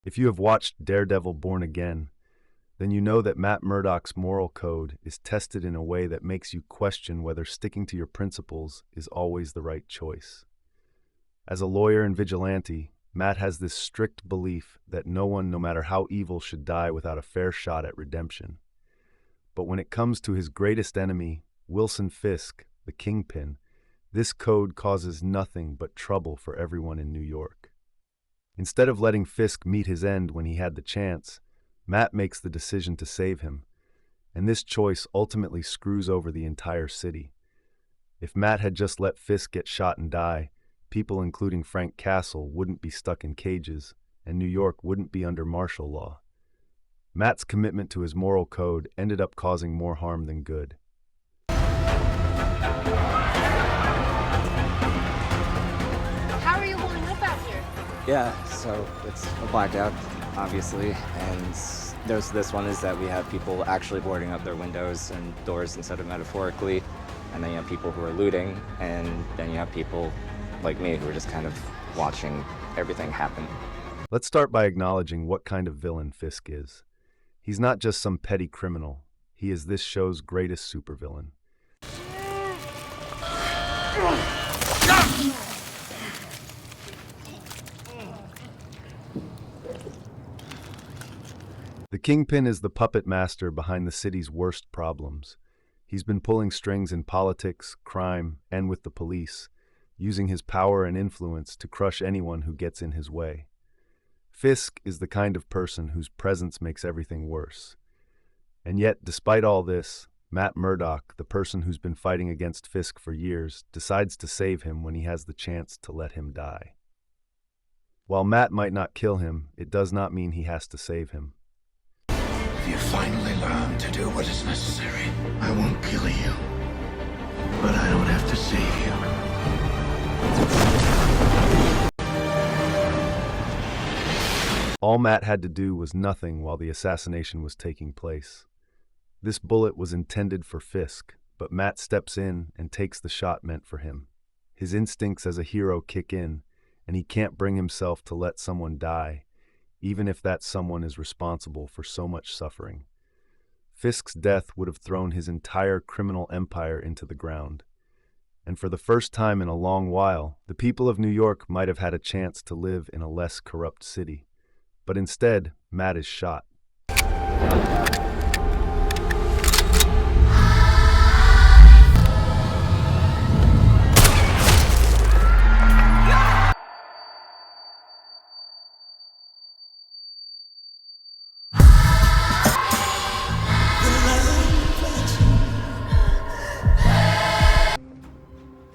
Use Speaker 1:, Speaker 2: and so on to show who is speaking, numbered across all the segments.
Speaker 1: If you have watched Daredevil Born Again, then you know that Matt Murdock's moral code is tested in a way that makes you question whether sticking to your principles is always the right choice. As a lawyer and vigilante, Matt has this strict belief that no one, no matter how evil, should die without a fair shot at redemption. But when it comes to his greatest enemy, Wilson Fisk, the Kingpin, this code causes nothing but trouble for everyone in New York. Instead of letting Fisk meet his end when he had the chance, Matt makes the decision to save him, and this choice ultimately screws over the entire city. If Matt had just let Fisk get shot and die, people including Frank Castle wouldn't be stuck in cages, and New York wouldn't be under martial law. Matt's commitment to his moral code ended up causing more harm than good.
Speaker 2: How are you holding up out here?
Speaker 3: Yeah, so it's a blackout, obviously, and this one is that we have people actually boarding up their windows and doors instead of metaphorically, and then you have people who are looting, and then you have people like me who are just kind of watching everything happen.
Speaker 1: Let's start by acknowledging what kind of villain Fisk is. He's not just some petty criminal. He is this show's greatest supervillain. The Kingpin is the puppet master behind the city's worst problems. He's been pulling strings in politics, crime, and with the police, using his power and influence to crush anyone who gets in his way. Fisk is the kind of person whose presence makes everything worse. And yet, despite all this, Matt Murdock, the person who's been fighting against Fisk for years, decides to save him when he has the chance to let him die. While Matt might not kill him, it does not mean he has to save him.
Speaker 4: If you finally learn to do what is necessary, I won't kill you. But I don't have to save you.
Speaker 1: All Matt had to do was nothing while the assassination was taking place. This bullet was intended for Fisk, but Matt steps in and takes the shot meant for him. His instincts as a hero kick in, and he can't bring himself to let someone die, even if that someone is responsible for so much suffering. Fisk's death would have thrown his entire criminal empire into the ground. And for the first time in a long while, the people of New York might have had a chance to live in a less corrupt city. But instead, Matt is shot.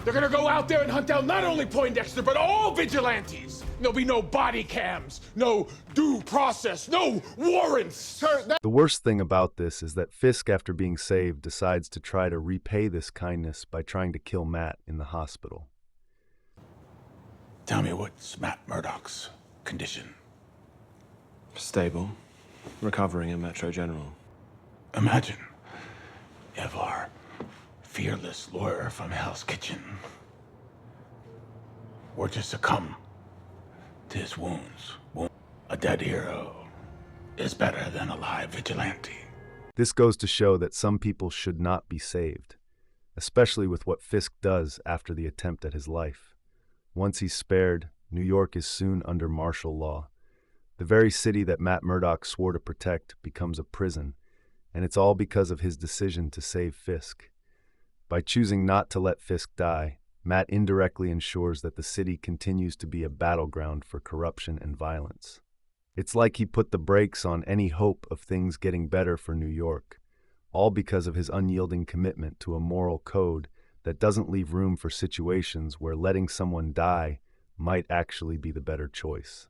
Speaker 5: They're gonna go out there and hunt down not only Poindexter, but all vigilantes. There'll be no body cams, no due process, no warrants. Sir,
Speaker 1: The worst thing about this is that Fisk, after being saved, decides to try to repay this kindness by trying to kill Matt in the hospital.
Speaker 5: Tell me, what's Matt Murdock's condition?
Speaker 6: Stable. Recovering in Metro General.
Speaker 5: Imagine if our fearless lawyer from Hell's Kitchen were to succumb to his wounds. A dead hero is better than a live vigilante.
Speaker 1: This goes to show that some people should not be saved, especially with what Fisk does after the attempt at his life. Once he's spared, New York is soon under martial law. The very city that Matt Murdock swore to protect becomes a prison, and it's all because of his decision to save Fisk. By choosing not to let Fisk die, Matt indirectly ensures that the city continues to be a battleground for corruption and violence. It's like he put the brakes on any hope of things getting better for New York, all because of his unyielding commitment to a moral code that doesn't leave room for situations where letting someone die might actually be the better choice.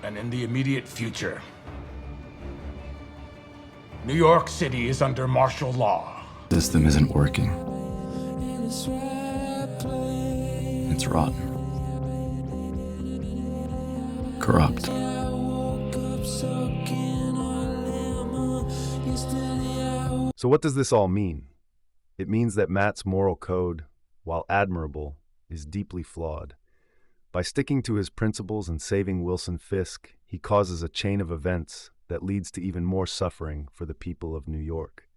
Speaker 5: And in the immediate future, New York City is under martial law.
Speaker 7: The system isn't working. It's rotten. Corrupt.
Speaker 1: So what does this all mean? It means that Matt's moral code, while admirable, is deeply flawed. By sticking to his principles and saving Wilson Fisk, he causes a chain of events that leads to even more suffering for the people of New York.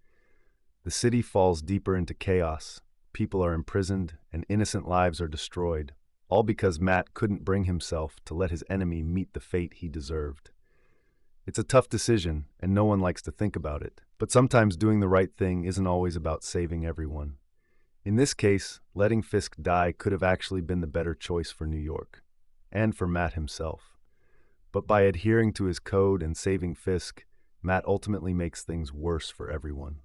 Speaker 1: The city falls deeper into chaos, people are imprisoned, and innocent lives are destroyed, all because Matt couldn't bring himself to let his enemy meet the fate he deserved. It's a tough decision, and no one likes to think about it, but sometimes doing the right thing isn't always about saving everyone. In this case, letting Fisk die could have actually been the better choice for New York, and for Matt himself. But by adhering to his code and saving Fisk, Matt ultimately makes things worse for everyone.